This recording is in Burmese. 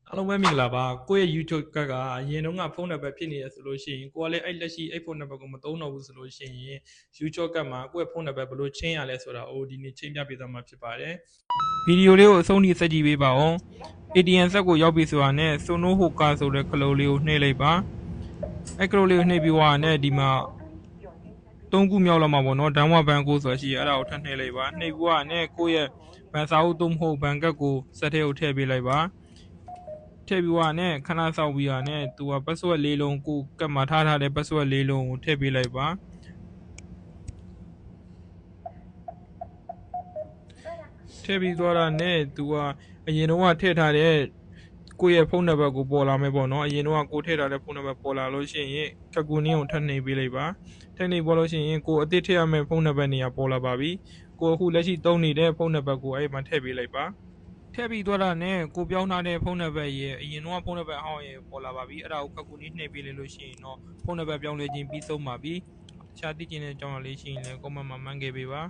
အားလုံးပဲမင်္ဂလာပါကိုယ့်ရဲ့ YouTube ကအရင်တုန်းကဖုန်းနံပါတ်ဖြစ်နေရဆိုလို့ရှိရင်ကိုကလည်းအဲ့လက်ရှိအဲ့ဖုန်းနံပါတ်ကိုမသုံးတော့ဘူးဆိုလို့ရှိရင် YouTube ကမှာကိုယ့်ရဲ့ဖုန်းနံပါတ်ဘယ်လိုချင်းရလဲဆိုတာကိုဒီနေ့ချင်းပြပေးသွားမှာဖြစ်ပါတယ်ဗီဒီယိုလေးကိုအဆုံးထိစက်ကြည့်ပေးပါဦး ATM ဆက်ကိုရောက်ပြီဆိုတာနဲ့ Sono Hoka ဆိုတဲ့ကလိုလေးကိုနှိပ်လိုက်ပါအဲ့ကလိုလေးကိုနှိပ်ပြီးွားနဲ့ဒီမှာ3ခုမြောက်လောက်မှာပေါ့နော်ဒန်းဝဘန်ကိုဆိုတာရှိရအဲ့ဒါကိုထပ်နှိပ်လိုက်ပါနှိပ်ပြီးွားနဲ့ကိုယ့်ရဲ့ဘန်စာအုပ်သုံးမဟုတ်ဘန်ကတ်ကိုစက်ထဲကိုထည့်ပေးလိုက်ပါထည့်ပြီးွားနဲ့ခဏစောက်ပြီးွားနဲ့သူက password လေးလုံးကိုကတ်မှာထားထားတဲ့ password လေးလုံးကိုထည့်ပေးလိုက်ပါထည့်ပြီးသွားတာနဲ့သူကအရင်တော့ထည့်ထားတဲ့ကိုယ့်ရဲ့ဖုန်းနံပါတ်ကိုပေါ်လာမယ်ပေါ့နော်အရင်တော့ကိုထည့်ထားတဲ့ဖုန်းနံပါတ်ပေါ်လာလို့ရှိရင်ကကူနင်းကိုထပ်နှိပ်ပေးလိုက်ပါထပ်နှိပ်ပေါ်လို့ရှိရင်ကိုအသစ်ထည့်ရမယ့်ဖုန်းနံပါတ်နေရာပေါ်လာပါပြီကိုအခုလက်ရှိသုံးနေတဲ့ဖုန်းနံပါတ်ကိုအဲ့မှာထည့်ပေးလိုက်ပါထည့်ပြီးသွားတာနဲ့ကိုပြောင်းထားတဲ့ဖုန်းနံပါတ်ရဲ့အရင်တော့ဖုန်းနံပါတ်အဟောင်းရဲ့ပေါ်လာပါပြီအဲ့ဒါကိုကကူနင်းနှိပ်ပေးလို့ရှိရင်တော့ဖုန်းနံပါတ်ပြောင်းလဲခြင်းပြီးဆုံးပါပြီတခြားသိချင်တဲ့အကြောင်းအရာလေးရှိရင်လည်း comment မှာမှန်းခဲ့ပေးပါ